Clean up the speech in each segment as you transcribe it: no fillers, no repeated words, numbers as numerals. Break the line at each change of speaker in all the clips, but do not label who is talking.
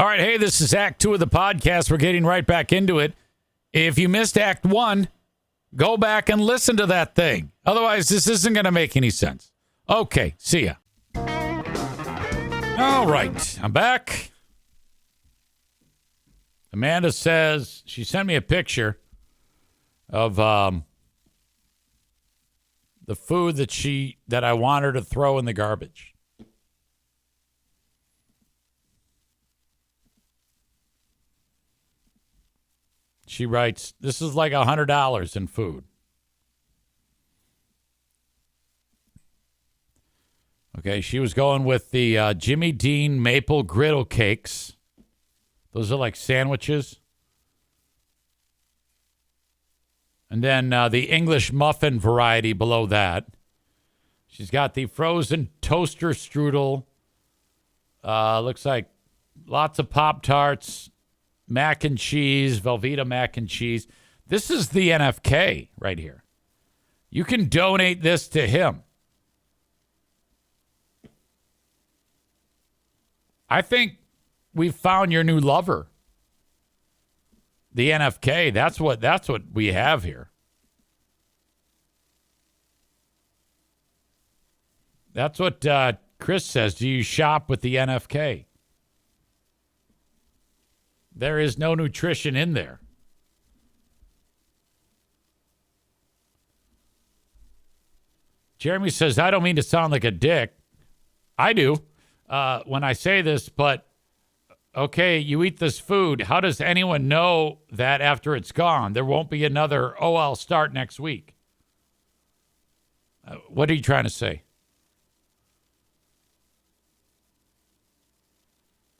All right, hey, this is Act 2 of the podcast. We're getting right back into it. If you missed Act 1, go back and listen to that thing. Otherwise, this isn't going to make any sense. Okay, see ya. All right, I'm back. Amanda says she sent me a picture of the food that I want her to throw in the garbage. She writes, this is like $100 in food. Okay, she was going with the Jimmy Dean maple griddle cakes. Those are like sandwiches. And then the English muffin variety below that. She's got the frozen toaster strudel. Looks like lots of Pop-Tarts, mac and cheese, Velveeta mac and cheese. This is the NFK right here. You can donate this to him. I think we've found your new lover. The NFK. That's what we have here. That's what Chris says. Do you shop with the NFK? There is no nutrition in there. Jeremy says, I don't mean to sound like a dick. I do when I say this, but okay, you eat this food. How does anyone know that after it's gone, there won't be another, I'll start next week? What are you trying to say?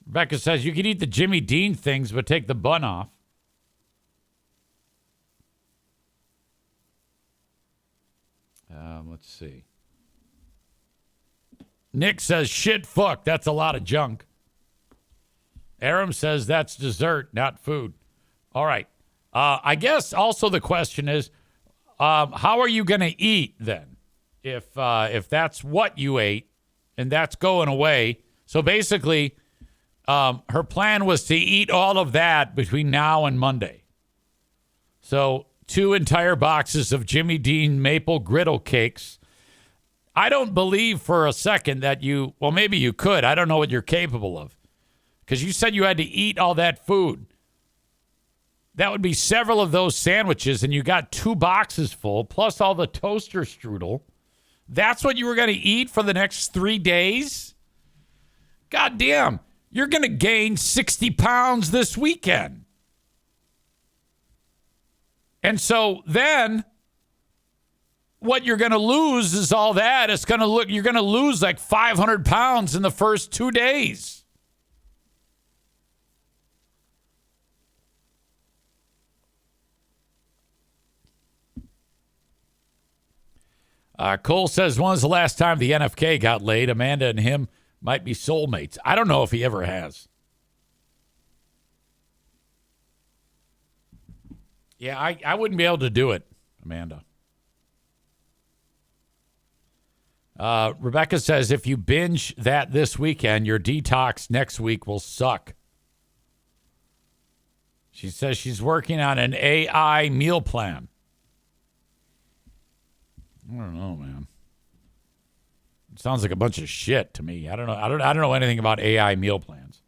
Rebecca says, you can eat the Jimmy Dean things, but take the bun off. Let's see. Nick says, shit, fuck, that's a lot of junk. Aram says, that's dessert, not food. All right. I guess also the question is, how are you going to eat then? If that's what you ate and that's going away. So basically, her plan was to eat all of that between now and Monday. So 2 entire boxes of Jimmy Dean maple griddle cakes. I don't believe for a second that maybe you could. I don't know what you're capable of. Because you said you had to eat all that food. That would be several of those sandwiches, and you got 2 boxes full, plus all the toaster strudel. That's what you were going to eat for the next 3 days? God damn. You're going to gain 60 pounds this weekend. And so then what you're going to lose is all that. You're going to lose like 500 pounds in the first 2 days. Cole says, when was the last time the NFK got laid? Amanda and him might be soulmates. I don't know if he ever has. Yeah, I wouldn't be able to do it, Amanda. Rebecca says, if you binge that this weekend, your detox next week will suck. She says she's working on an AI meal plan. I don't know, man. It sounds like a bunch of shit to me. I don't know. I don't know anything about AI meal plans.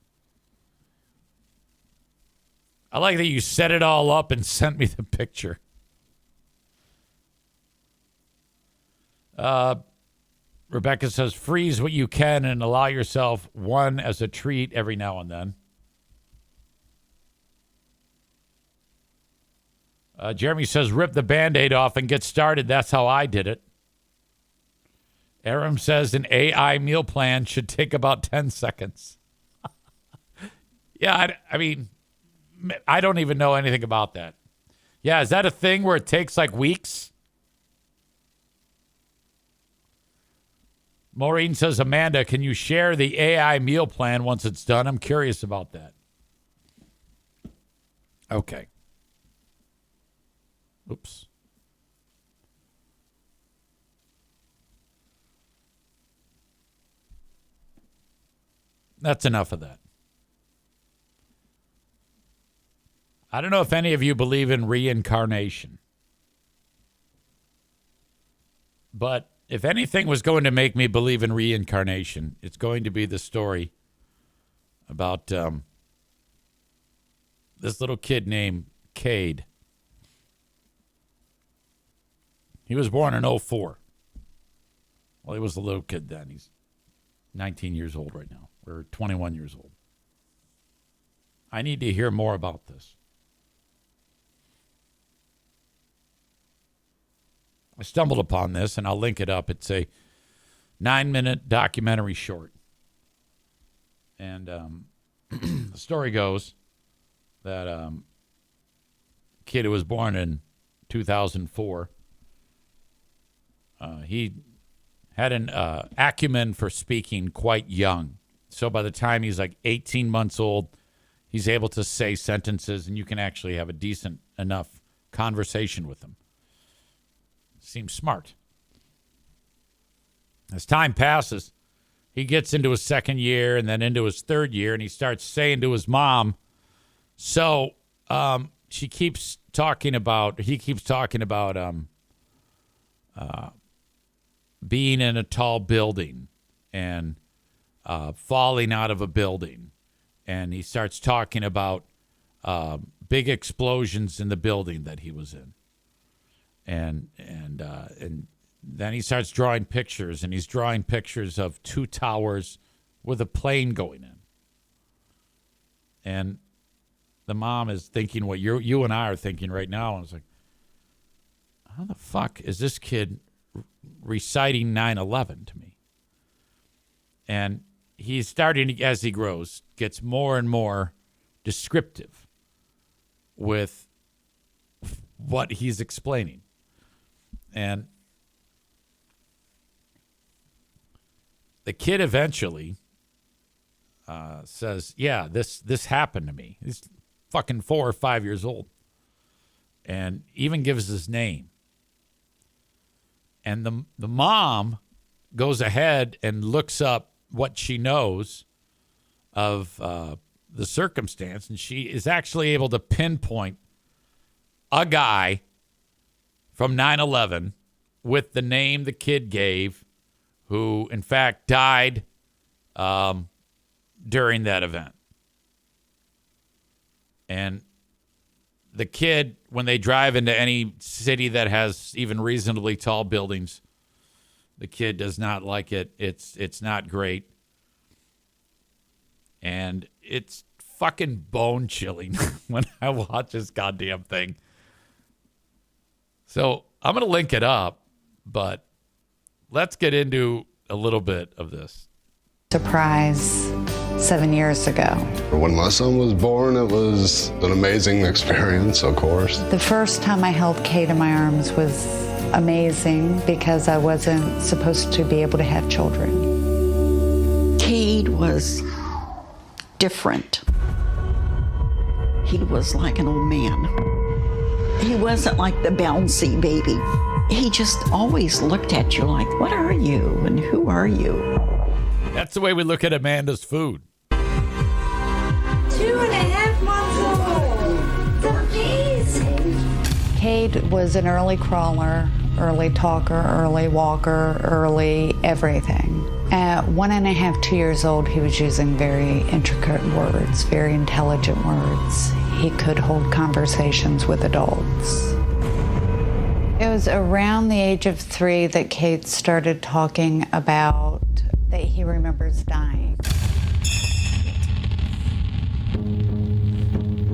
I like that you set it all up and sent me the picture. Rebecca says, freeze what you can and allow yourself one as a treat every now and then. Jeremy says, rip the Band-Aid off and get started. That's how I did it. Aram says an AI meal plan should take about 10 seconds. Yeah, I mean, I don't even know anything about that. Yeah, is that a thing where it takes like weeks? Maureen says, Amanda, can you share the AI meal plan once it's done? I'm curious about that. Okay. Oops. That's enough of that. I don't know if any of you believe in reincarnation. But if anything was going to make me believe in reincarnation, it's going to be the story about this little kid named Cade. He was born in 2004. Well, he was a little kid then. He's 19 years old right now, or 21 years old. I need to hear more about this. I stumbled upon this, and I'll link it up. It's a 9-minute documentary short. And the story goes that a kid who was born in 2004, he had an acumen for speaking quite young. So by the time he's like 18 months old, he's able to say sentences, and you can actually have a decent enough conversation with him. Seems smart. As time passes, he gets into his second year and then into his third year, and he starts saying to his mom, he keeps talking about being in a tall building and falling out of a building. And he starts talking about big explosions in the building that he was in. And then he starts drawing pictures, and he's drawing pictures of 2 towers with a plane going in. And the mom is thinking what you and I are thinking right now. And it's like, how the fuck is this kid reciting 9/11 to me? And he's starting, as he grows, gets more and more descriptive with what he's explaining. And the kid eventually says, yeah, this happened to me. He's fucking 4 or 5 years old. And even gives his name. And the mom goes ahead and looks up what she knows of the circumstance. And she is actually able to pinpoint a guy from 9/11 with the name the kid gave, who in fact died during that event. And the kid, when they drive into any city that has even reasonably tall buildings, the kid does not like it. It's not great. And it's fucking bone chilling when I watch this goddamn thing. So I'm going to link it up, but let's get into a little bit of this.
Surprise 7 years ago.
When my son was born, it was an amazing experience, of course.
The first time I held Kate in my arms was amazing because I wasn't supposed to be able to have children.
Cade was different. He was like an old man. He wasn't like the bouncy baby. He just always looked at you like, what are you and who are you?
That's the way we look at Amanda's food.
2.5 months old. It's amazing.
Cade was an early crawler, early talker, early walker, early everything. At 1.5, 2 years old, he was using very intricate words, very intelligent words. He could hold conversations with adults. It was around the age of 3 that Cade started talking about that he remembers dying.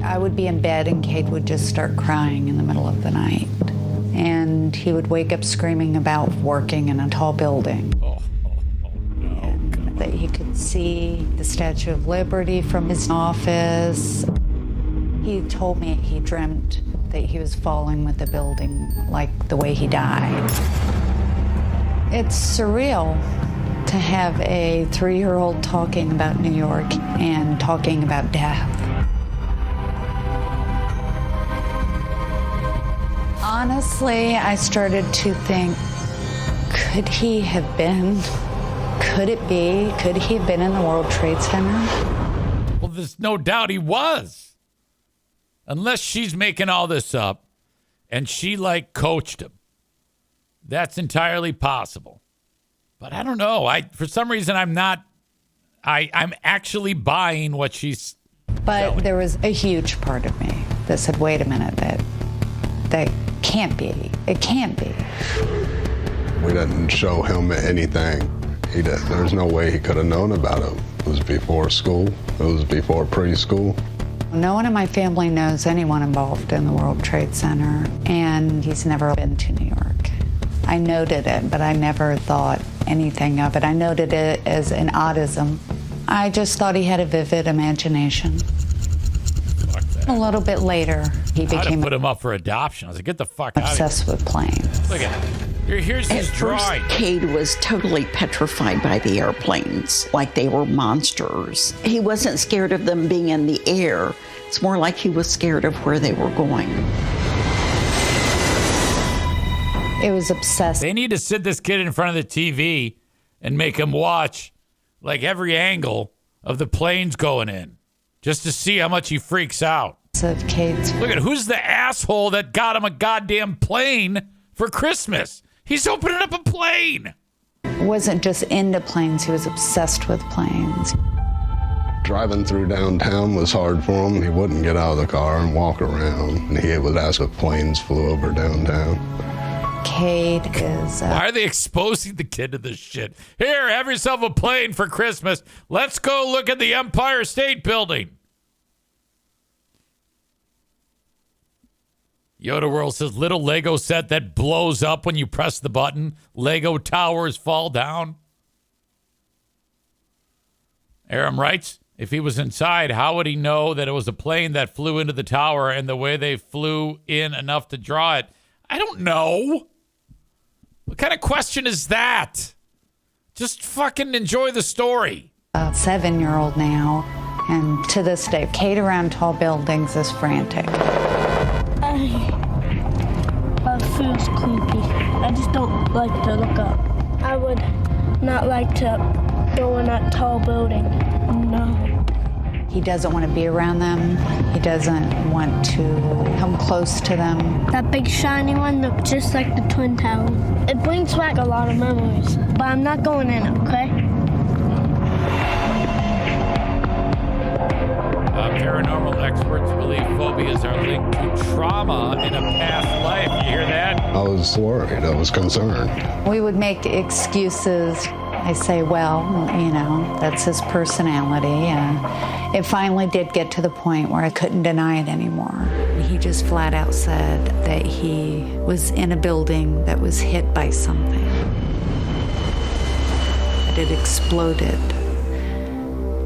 I would be in bed and Cade would just start crying in the middle of the night. And he would wake up screaming about working in a tall building. And that he could see the Statue of Liberty from his office. He told me he dreamt that he was falling with the building like the way he died. It's surreal to have a 3-year-old talking about New York and talking about death. Honestly, I started to think, could he have been? Could it be? Could he have been in the World Trade Center?
Well, there's no doubt he was. unless she's making all this up and she like coached him. That's entirely possible. But I don't know. For some reason I'm not. I'm actually buying what she's
But
selling.
there was a huge part of me that said, wait a minute, that can't be. It can't be.
We didn't show him anything. There's no way he could have known about it. It was before school. It was before preschool.
No one in my family knows anyone involved in the World Trade Center, and he's never been to New York. I noted it, but I never thought anything of it. I noted it as an autism. I just thought he had a vivid imagination.
Fuck that.
A little bit later, he
I'd have
became
put him up for adoption. I was like, get the fuck out of
obsessed with planes.
here. Look at here's
At
his
first,
drawing.
Cade was totally petrified by the airplanes, like they were monsters. He wasn't scared of them being in the air. It's more like he was scared of where they were going.
It was obsessive.
They need to sit this kid in front of the TV and make him watch like every angle of the planes going in just to see how much he freaks out.
Cade's
Look at who's the asshole that got him a goddamn plane for Christmas. He's opening up a plane.
wasn't just into planes, he was obsessed with planes.
Driving through downtown was hard for him. He wouldn't get out of the car and walk around. And he would ask if planes flew over downtown.
Cade is
Why are they exposing the kid to this shit? Here, have yourself a plane for Christmas. Let's go look at the Empire State Building. Yoda World says, little Lego set that blows up when you press the button. Lego towers fall down. Aram writes, if he was inside, how would he know that it was a plane that flew into the tower and the way they flew in enough to draw it? I don't know. What kind of question is that? Just fucking enjoy the story.
a 7-year-old now, and to this day, Cade around tall buildings is frantic.
That feels creepy. I just don't like to look up. I would not like to go in that tall building. No.
He doesn't want to be around them. He doesn't want to come close to them.
That big shiny one looks just like the Twin Towers. It brings back a lot of memories, but I'm not going in it, okay?
Paranormal experts believe phobias are linked to trauma in a past life. You hear that?
I was worried. I was concerned.
We would make excuses. I say, well, you know, that's his personality. It finally did get to the point where I couldn't deny it anymore. He just flat out said that he was in a building that was hit by something. That it exploded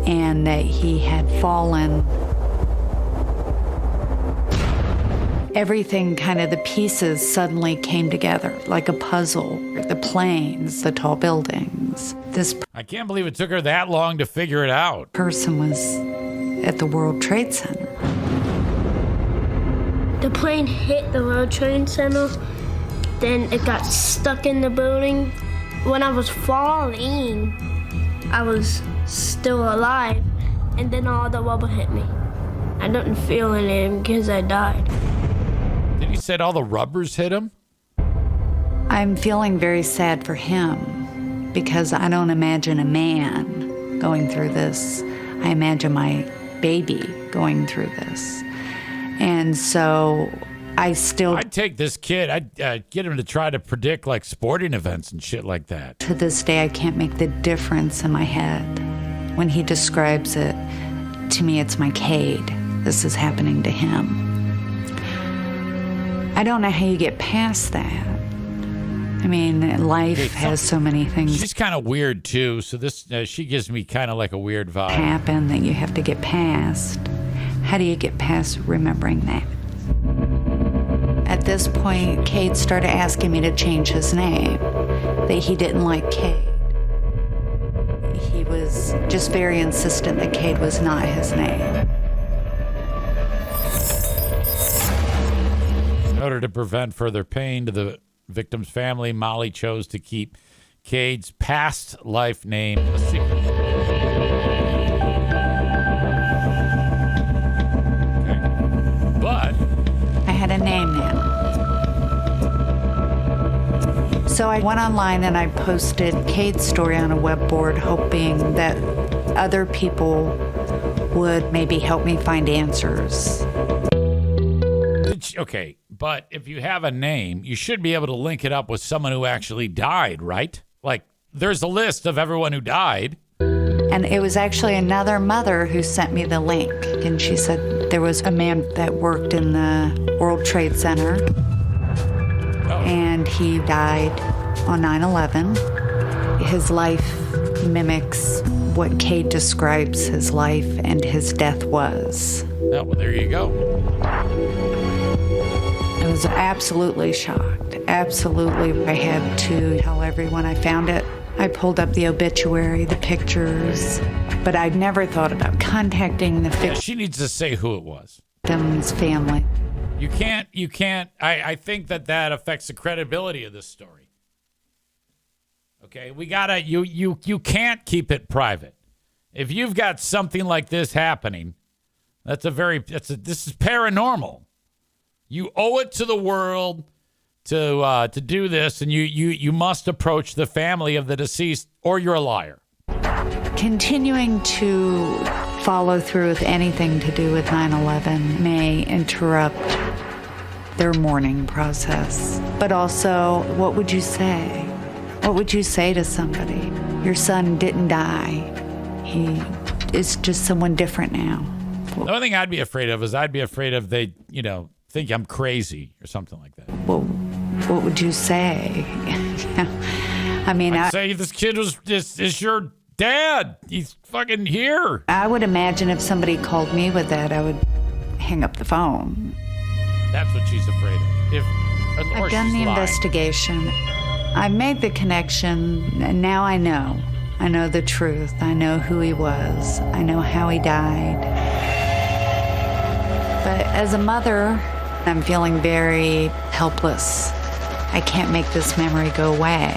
and that he had fallen. Everything, kind of the pieces suddenly came together like a puzzle. The planes, the tall buildings. This
I can't believe it took her that long to figure it out.
person was at the World Trade Center.
The plane hit the World Trade Center, then it got stuck in the building. When I was falling, I was still alive, and then all the rubber hit me. I didn't feel anything because I died.
Did he said all the rubbers hit him?
I'm feeling very sad for him because I don't imagine a man going through this. I imagine my baby going through this. And so I still,
I'd take this kid. I'd get him to try to predict like sporting events and shit like that.
to this day, I can't make the difference in my head. When he describes it, to me, it's my Cade. This is happening to him. I don't know how you get past that. I mean, life has so many things
She's kind of weird too. So this she gives me kind of like a weird vibe.
happen that you have to get past. How do you get past remembering that? At this point, Cade started asking me to change his name, that he didn't like Cade. He was just very insistent that Cade was not his name.
In order to prevent further pain to the victim's family, Molly chose to keep Cade's past life name a secret. Okay. But
So I went online and I posted Cade's story on a web board, hoping that other people would maybe help me find answers.
Okay, but if you have a name, you should be able to link it up with someone who actually died, right? Like, there's a list of everyone who died.
And it was actually another mother who sent me the link. And she said there was a man that worked in the World Trade Center. And he died on 9/11. His life mimics what Cade describes his life and his death was.
Oh, well, there you go.
I was absolutely shocked. Absolutely. I had to tell everyone I found it. I pulled up the obituary, the pictures, but I'd never thought about contacting the
She needs to say who it was.
victim's family.
You can't. I think that affects the credibility of this story. Okay, we gotta. You can't keep it private. If you've got something like this happening, this is paranormal. You owe it to the world to do this, and you must approach the family of the deceased, or you're a liar.
Continuing to follow through with anything to do with 9/11 may interrupt their mourning process. But also, what would you say? What would you say to somebody? Your son didn't die. He is just someone different now.
The only thing I'd be afraid of is they, think I'm crazy or something like that.
Well, what would you say? I mean,
I'd say this kid is your dad. He's fucking here.
I would imagine if somebody called me with that, I would hang up the phone.
That's what she's afraid of.
I've done the investigation. I made the connection, and now I know. I know the truth. I know who he was. I know how he died. But as a mother, I'm feeling very helpless. I can't make this memory go away.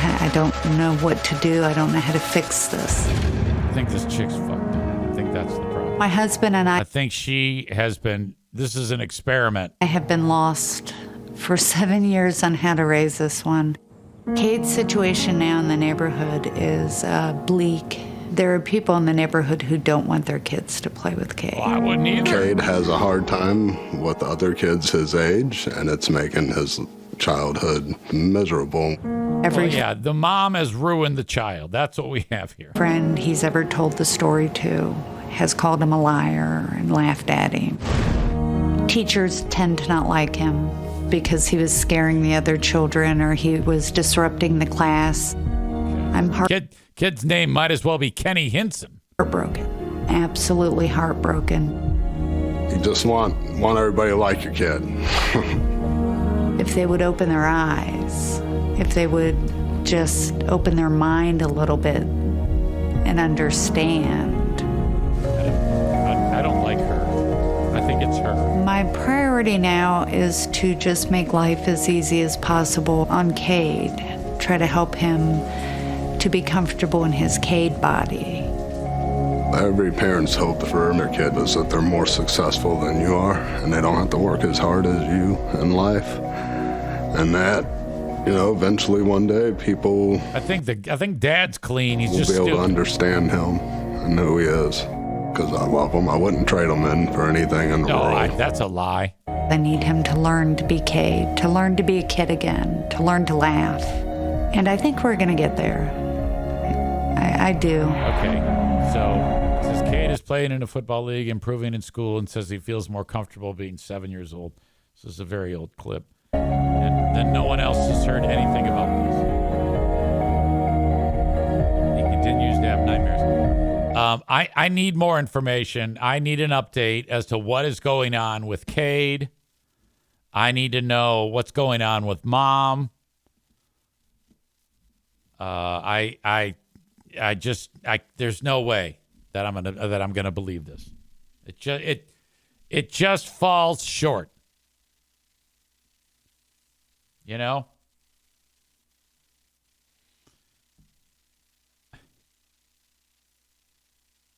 I don't know what to do. I don't know how to fix this.
I think this chick's fucked up. I think that's the problem.
My husband and
I think she has been, this is an experiment.
I have been lost for 7 years on how to raise this one. Cade's situation now in the neighborhood is bleak. There are people in the neighborhood who don't want their kids to play with Cade.
Well, I wouldn't either.
Cade has a hard time with other kids his age, and it's making his childhood miserable.
The mom has ruined the child. That's what we have here.
Friend he's ever told the story to has called him a liar and laughed at him. Teachers tend to not like him because he was scaring the other children or he was disrupting the class. I'm
Kid's name might as well be Kenny Hinson.
Heartbroken. Absolutely heartbroken.
You just want everybody to like your kid.
If they would open their eyes, if they would just open their mind a little bit and understand.
I don't like her. I think it's her.
My priority now is to just make life as easy as possible on Cade. Try to help him to be comfortable in his Cade body.
Every parent's hope for their kid is that they're more successful than you are, and they don't have to work as hard as you in life. And that, eventually one day people
I think Dad's clean. He's
will
just
be able
stupid.
to understand him and who he is. Because I love him. I wouldn't trade him in for anything in the world.
That's a lie.
I need him to learn to be Cade, to learn to be a kid again, to learn to laugh. And I think we're going to get there. I do.
Okay. So it says Cade is playing in a football league, improving in school, and says he feels more comfortable being 7 years old. This is a very old clip. And then no one else has heard anything about this. He continues to have nightmares. I need more information. I need an update as to what is going on with Cade. I need to know what's going on with Mom. There's no way that I'm gonna believe this. It just falls short.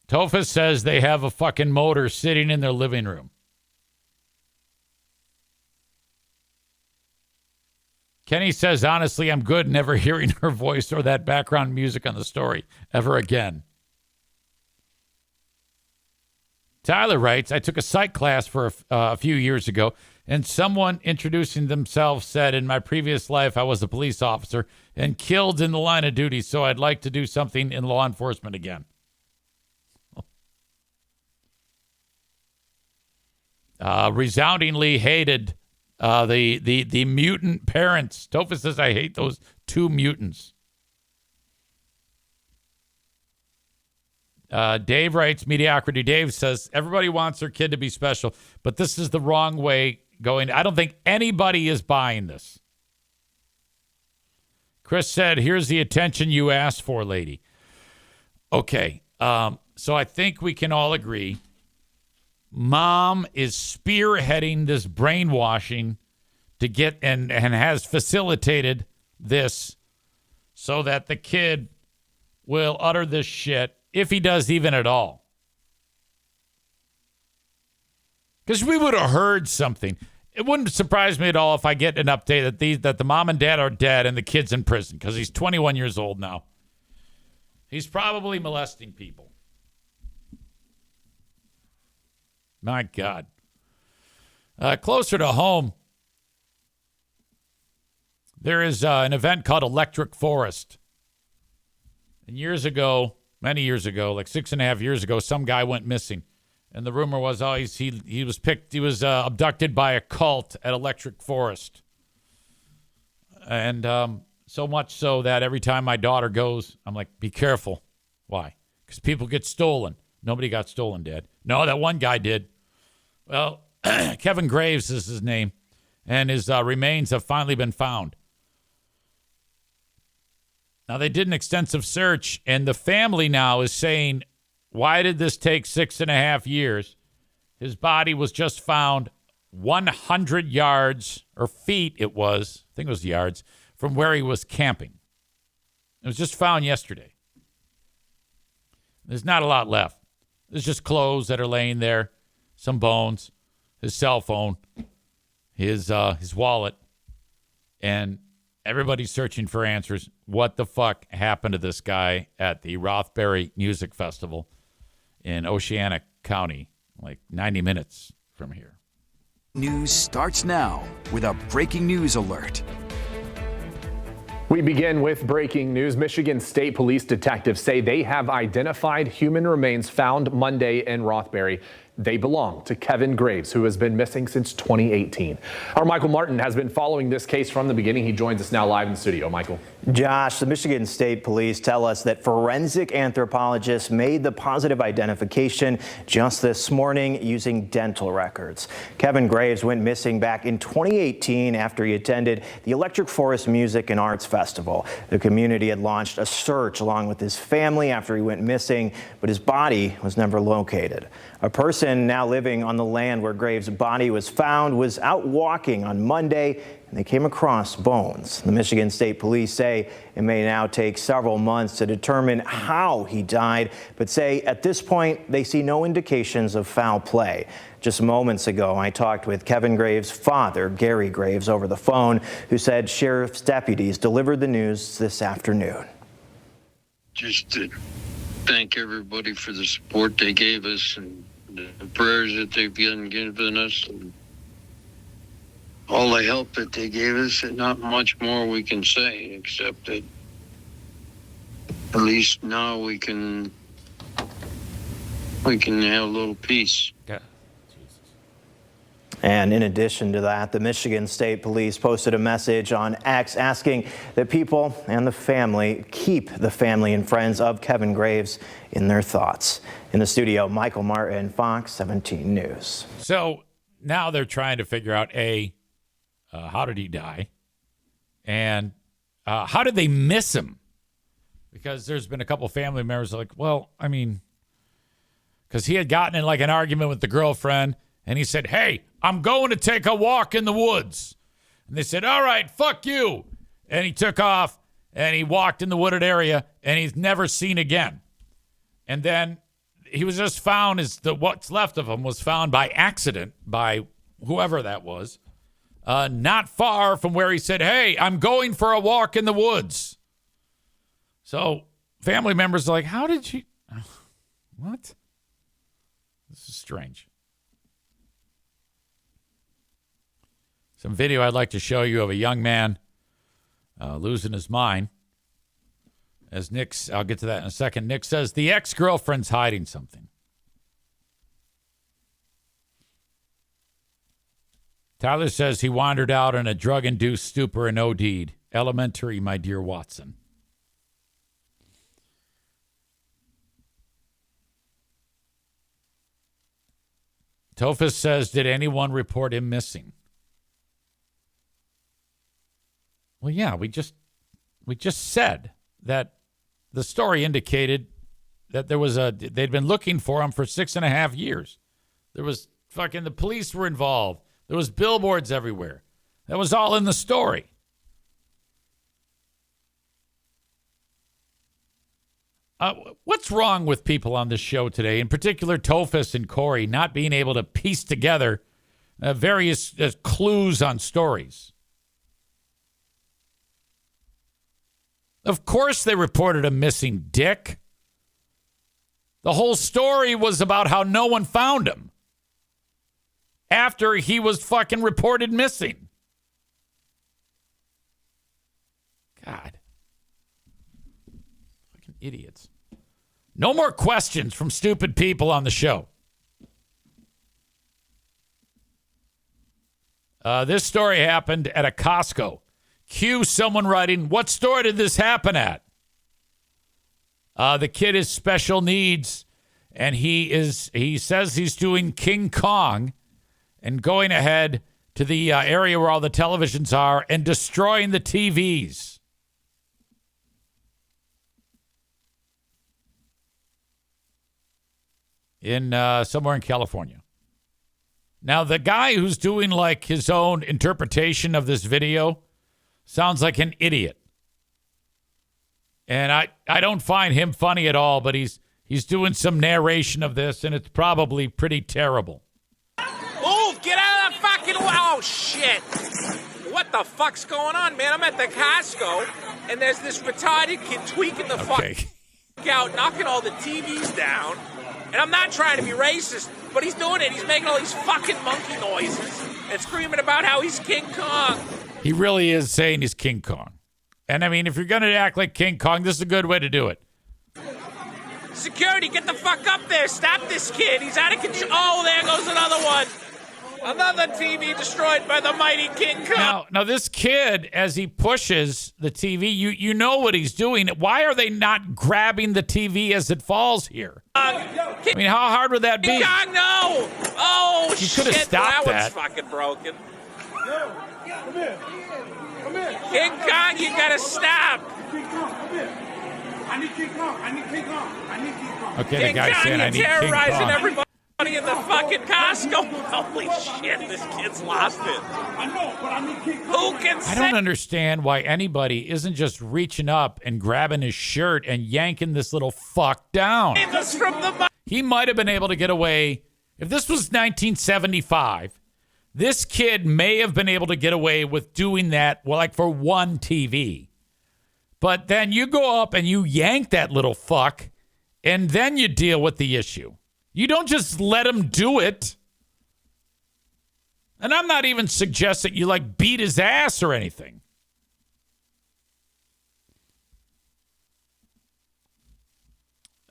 Tofa says they have a fucking motor sitting in their living room. Kenny says, honestly, I'm good never hearing her voice or that background music on the story ever again. Tyler writes, I took a psych class for a few years ago, and someone introducing themselves said, in my previous life, I was a police officer and killed in the line of duty, so I'd like to do something in law enforcement again. Resoundingly hated the mutant parents. Tofa says, I hate those two mutants. Dave writes, Mediocrity Dave says, everybody wants their kid to be special, but this is the wrong way going. I don't think anybody is buying this. Chris said, here's the attention you asked for, lady. Okay, so I think we can all agree mom is spearheading this brainwashing to get and has facilitated this so that the kid will utter this shit if he does even at all. Because we would have heard something. It wouldn't surprise me at all if I get an update that the mom and dad are dead and the kid's in prison because he's 21 years old now. He's probably molesting people. My God. Closer to home, there is an event called Electric Forest. And many years ago, like 6.5 years ago, some guy went missing. And the rumor was, he was abducted by a cult at Electric Forest. And so much so that every time my daughter goes, I'm like, be careful. Why? Because people get stolen. Nobody got stolen, Dad. No, that one guy did. Well, Kevin Graves is his name, and his remains have finally been found. Now, they did an extensive search, and the family now is saying, why did this take 6.5 years? His body was just found 100 yards, or feet I think it was yards, from where he was camping. It was just found yesterday. There's not a lot left. There's just clothes that are laying there, some bones, his cell phone, his wallet, and everybody's searching for answers. What the fuck happened to this guy at the Rothbury Music Festival in Oceana County, like 90 minutes from here?
News starts now with a breaking news alert.
We begin with breaking news. Michigan State Police detectives say they have identified human remains found Monday in Rothbury. They belong to Kevin Graves, who has been missing since 2018. Our Michael Martin has been following this case from the beginning. He joins us now live in the studio. Michael.
Josh, the Michigan State Police tell us that forensic anthropologists made the positive identification just this morning using dental records. Kevin Graves went missing back in 2018 after he attended the Electric Forest Music and Arts Festival. The community had launched a search along with his family after he went missing, but his body was never located. A person now living on the land where Graves' body was found was out walking on Monday, and they came across bones. The Michigan State Police say it may now take several months to determine how he died, but say at this point they see no indications of foul play. Just moments ago, I talked with Kevin Graves' father, Gary Graves, over the phone, who said sheriff's deputies delivered the news this afternoon.
Just to thank everybody for the support they gave us and the prayers that they've been given us and all the help that they gave us, and not much more we can say except that at least now we can have a little peace.
Yeah.
And in addition to that, the Michigan State Police posted a message on X asking that people and the family keep the family and friends of Kevin Graves in their thoughts. In the studio, Michael Martin, Fox 17 News.
So now they're trying to figure out, how did he die? And how did they miss him? Because there's been a couple family members like, well, I mean, because he had gotten in like an argument with the girlfriend, and he said, hey, I'm going to take a walk in the woods. And they said, all right, fuck you. And he took off, and he walked in the wooded area, and he's never seen again. And then he was just found, what's left of him was found by accident by whoever that was. not far from where he said, hey, I'm going for a walk in the woods. So family members are like, how did you... What? This is strange. Some video I'd like to show you of a young man losing his mind. As Nick's, I'll get to that in a second. Nick says the ex-girlfriend's hiding something. Tyler says he wandered out in a drug-induced stupor and OD'd. Elementary, my dear Watson. Tophus says, did anyone report him missing? Well, yeah, we just said that the story indicated that they'd been looking for him for 6.5 years. There was the police were involved. There was billboards everywhere. That was all in the story. What's wrong with people on this show today, in particular Tophus and Corey, not being able to piece together various clues on stories? Of course they reported a missing dick. The whole story was about how no one found him after he was fucking reported missing. God. Fucking idiots. No more questions from stupid people on the show. This story happened at a Costco. Cue someone writing, what store did this happen at? The kid is special needs, and he says he's doing King Kong and going ahead to the area where all the televisions are and destroying the TVs. In somewhere in California. Now, the guy who's doing like his own interpretation of this video sounds like an idiot. And I don't find him funny at all, but he's doing some narration of this, and it's probably pretty terrible.
Move! Get out of the fucking... Oh, shit! What the fuck's going on, man? I'm at the Costco, and there's this retarded kid tweaking the fuck out, knocking all the TVs down. And I'm not trying to be racist, but he's doing it. He's making all these fucking monkey noises and screaming about how he's King Kong.
He really is saying he's King Kong. And I mean, if you're going to act like King Kong, this is a good way to do it.
Security, get the fuck up there. Stop this kid. He's out of control. Oh, there goes another one. Another TV destroyed by the mighty King Kong.
Now this kid, as he pushes the TV, you know what he's doing. Why are they not grabbing the TV as it falls here? I mean, how hard would that be?
King Kong, no! Oh,
you
shit.
could have stopped
that. One's fucking broken. King Kong, you gotta stop.
I need King Kong. I need King Kong. I need King Kong.
Okay, the guy's saying I need King Kong.
Terrorizing everybody in the fucking Costco. Holy shit, this kid's lost it.
I know, but I need King Kong.
Who can say?
I don't understand why anybody isn't just reaching up and grabbing his shirt and yanking this little fuck down. He might have been able to get away. If this was 1975, this kid may have been able to get away with doing that, well, like for one TV. But then you go up and you yank that little fuck, and then you deal with the issue. You don't just let him do it. And I'm not even suggesting you like beat his ass or anything.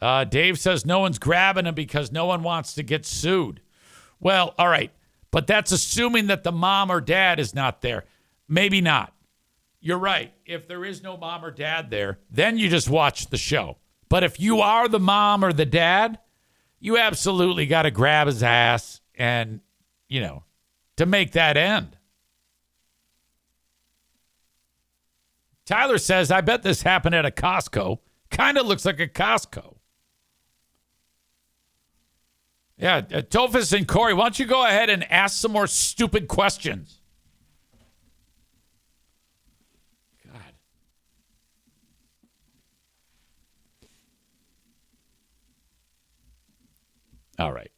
Dave says no one's grabbing him because no one wants to get sued. Well, all right. But that's assuming that the mom or dad is not there. Maybe not. You're right. If there is no mom or dad there, then you just watch the show. But if you are the mom or the dad, you absolutely got to grab his ass and, to make that end. Tyler says, I bet this happened at a Costco. Kind of looks like a Costco. Yeah, Tophus and Corey, why don't you go ahead and ask some more stupid questions? God. All right.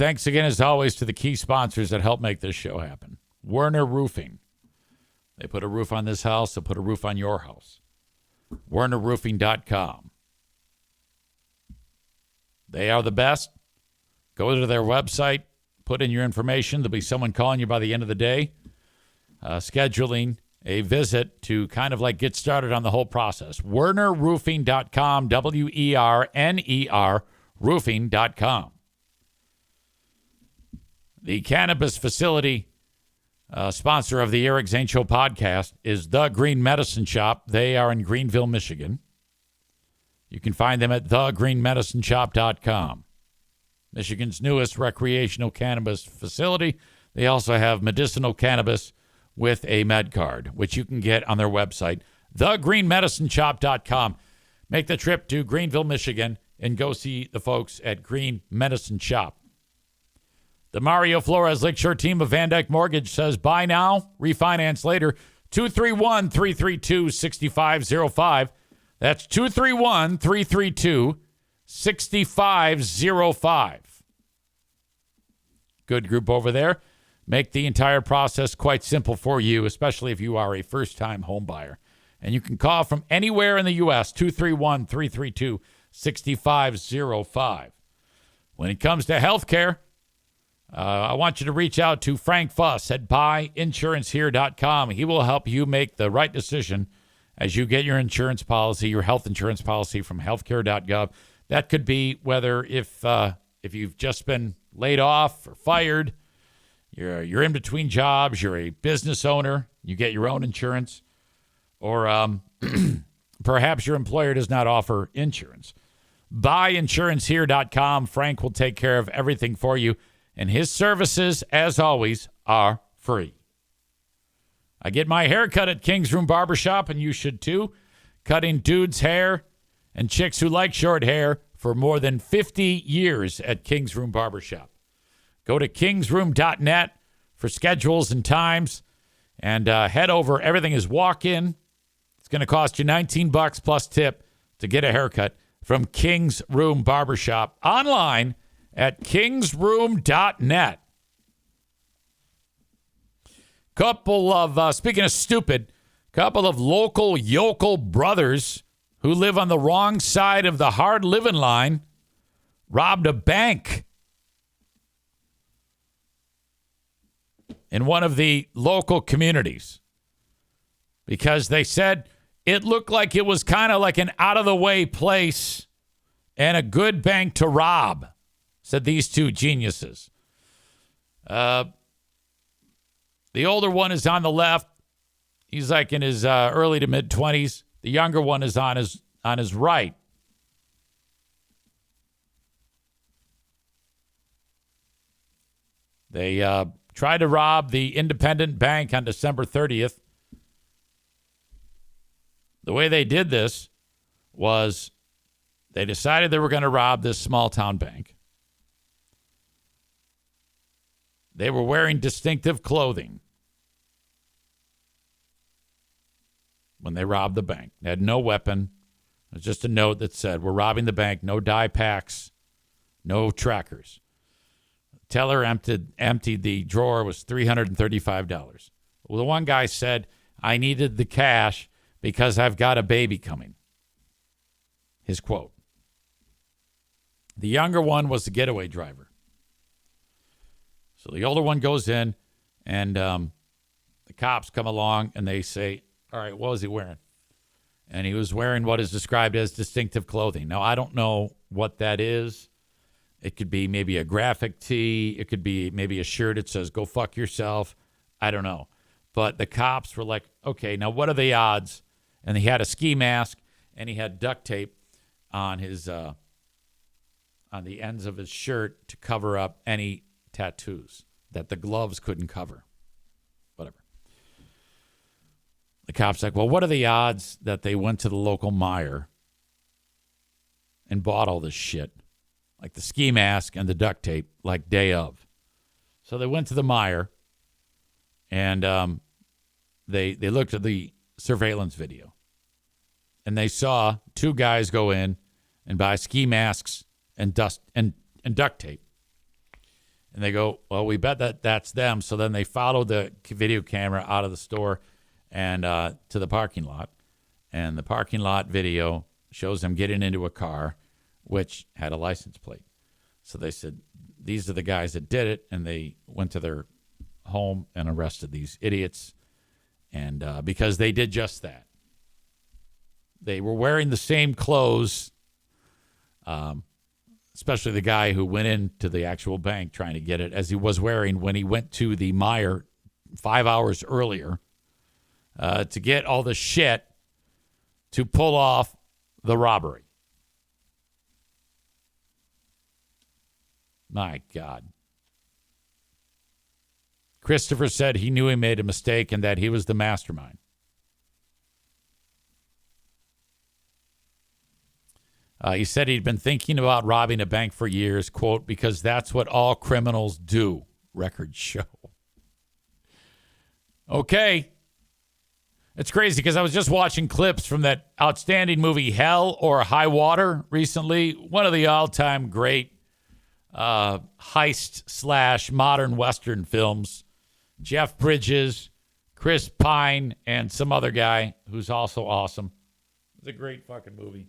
thanks again, as always, to the key sponsors that help make this show happen. Werner Roofing. They put a roof on this house. They'll put a roof on your house. WernerRoofing.com. They are the best. Go to their website. Put in your information. There'll be someone calling you by the end of the day, scheduling a visit to kind of like get started on the whole process. WernerRoofing.com, WERNER, roofing.com. The cannabis facility sponsor of the Eric Zane Show podcast is The Green Medicine Shop. They are in Greenville, Michigan. You can find them at thegreenmedicineshop.com. Michigan's newest recreational cannabis facility. They also have medicinal cannabis with a med card, which you can get on their website, thegreenmedicineshop.com. Make the trip to Greenville, Michigan, and go see the folks at Green Medicine Shop. The Mario Flores Lakeshore team of Van Dyke Mortgage says, buy now, refinance later. 231-332-6505. That's 231-332-6505. Good group over there. Make the entire process quite simple for you, especially if you are a first-time home buyer. And you can call from anywhere in the U.S., 231-332-6505. When it comes to health care, I want you to reach out to Frank Fuss at buyinsurancehere.com. He will help you make the right decision as you get your insurance policy, your health insurance policy from healthcare.gov. That could be whether if you've just been laid off or fired, you're in between jobs, you're a business owner, you get your own insurance, or perhaps your employer does not offer insurance. Buyinsurancehere.com. Frank will take care of everything for you. And his services, as always, are free. I get my hair cut at King's Room Barbershop, and you should too. Cutting dudes' hair and chicks who like short hair for more than 50 years at King's Room Barbershop. Go to kingsroom.net for schedules and times, and head over. Everything is walk-in. It's going to cost you $19 plus tip to get a haircut from King's Room Barbershop. Online at kingsroom.net. Couple of, speaking of stupid, couple of local yokel brothers who live on the wrong side of the hard living line robbed a bank in one of the local communities because they said it looked like it was kind of like an out-of-the-way place and a good bank to rob. Said these two geniuses. The older one is on the left. He's like in his early to mid-20s. The younger one is on his right. They tried to rob the Independent Bank on December 30th. The way they did this was they decided they were going to rob this small-town bank. They were wearing distinctive clothing when they robbed the bank. They had no weapon. It was just a note that said, we're robbing the bank, no die packs, no trackers. Teller emptied the drawer. It was $335. Well, the one guy said, I needed the cash because I've got a baby coming. His quote. The younger one was the getaway driver. So the older one goes in, and the cops come along, and they say, all right, what was he wearing? And he was wearing what is described as distinctive clothing. Now, I don't know what that is. It could be maybe a graphic tee. It could be maybe a shirt that says, go fuck yourself. I don't know. But the cops were like, okay, now what are the odds? And he had a ski mask, and he had duct tape on his on the ends of his shirt to cover up any tattoos that the gloves couldn't cover. Whatever. The cop's like, well, what are the odds that they went to the local Meijer and bought all this shit, like the ski mask and the duct tape, like day of? So they went to the Meijer, and they looked at the surveillance video, and they saw two guys go in and buy ski masks and duct tape. And they go, well, we bet that's them. So then they follow the video camera out of the store and to the parking lot. And the parking lot video shows them getting into a car, which had a license plate. So they said, these are the guys that did it. And they went to their home and arrested these idiots. And because they did just that. They were wearing the same clothes, especially the guy who went into the actual bank trying to get it, as he was wearing when he went to the Meijer 5 hours earlier to get all the shit to pull off the robbery. My God. Christopher said he knew he made a mistake and that he was the mastermind. He said he'd been thinking about robbing a bank for years, quote, because that's what all criminals do, records show. Okay. It's crazy because I was just watching clips from that outstanding movie Hell or High Water recently. One of the all-time great heist / modern Western films. Jeff Bridges, Chris Pine, and some other guy who's also awesome. It's a great fucking movie.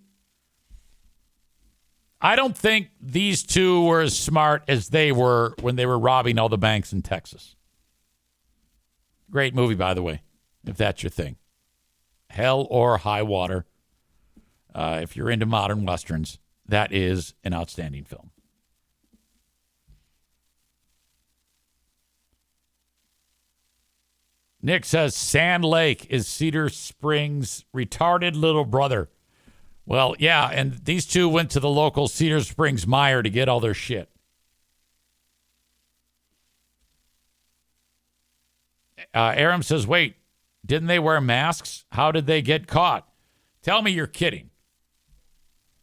I don't think these two were as smart as they were when they were robbing all the banks in Texas. Great movie, by the way, if that's your thing. Hell or High Water. If you're into modern Westerns, that is an outstanding film. Nick says Sand Lake is Cedar Springs' retarded little brother. Well, yeah, and these two went to the local Cedar Springs Meijer to get all their shit. Aram says, wait, didn't they wear masks? How did they get caught? Tell me you're kidding.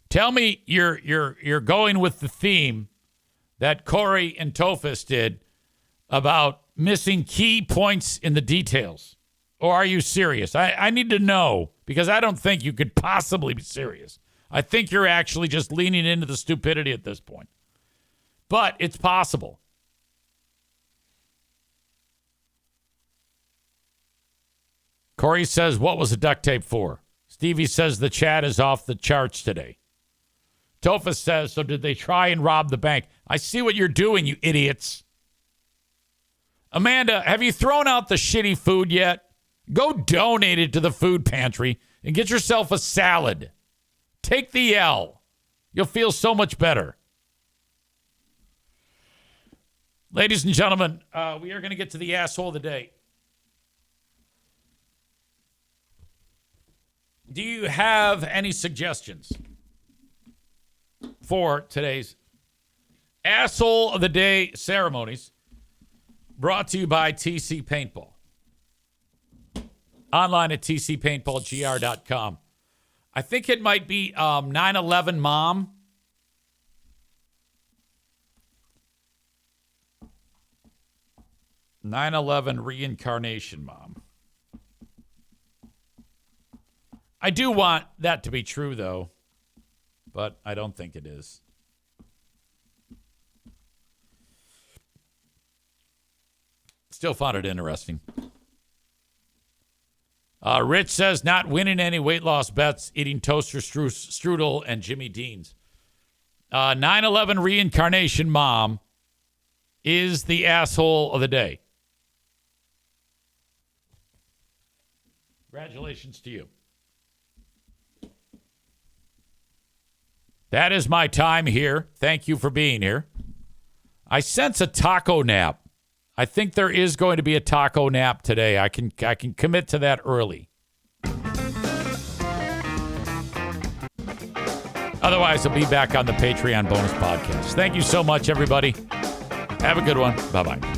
Tell me you're going with the theme that Corey and Tofus did about missing key points in the details. Or are you serious? I need to know, because I don't think you could possibly be serious. I think you're actually just leaning into the stupidity at this point. But it's possible. Corey says, what was the duct tape for? Stevie says the chat is off the charts today. Tofus says, so did they try and rob the bank? I see what you're doing, you idiots. Amanda, have you thrown out the shitty food yet? Go donate it to the food pantry and get yourself a salad. Take the L. You'll feel so much better. Ladies and gentlemen, we are going to get to the asshole of the day. Do you have any suggestions for today's asshole of the day ceremonies? Brought to you by TC Paintball. Online at tcpaintballgr.com. I think it might be 9/11 Mom. Reincarnation Mom. I do want that to be true, though, but I don't think it is. Still found it interesting. Rich says not winning any weight loss bets, eating toaster strudel and Jimmy Dean's. 9/11 Reincarnation Mom is the asshole of the day. Congratulations to you. That is my time here. Thank you for being here. I sense a taco nap. I think there is going to be a taco nap today. I can commit to that early. Otherwise, I'll be back on the Patreon bonus podcast. Thank you so much, everybody. Have a good one. Bye-bye.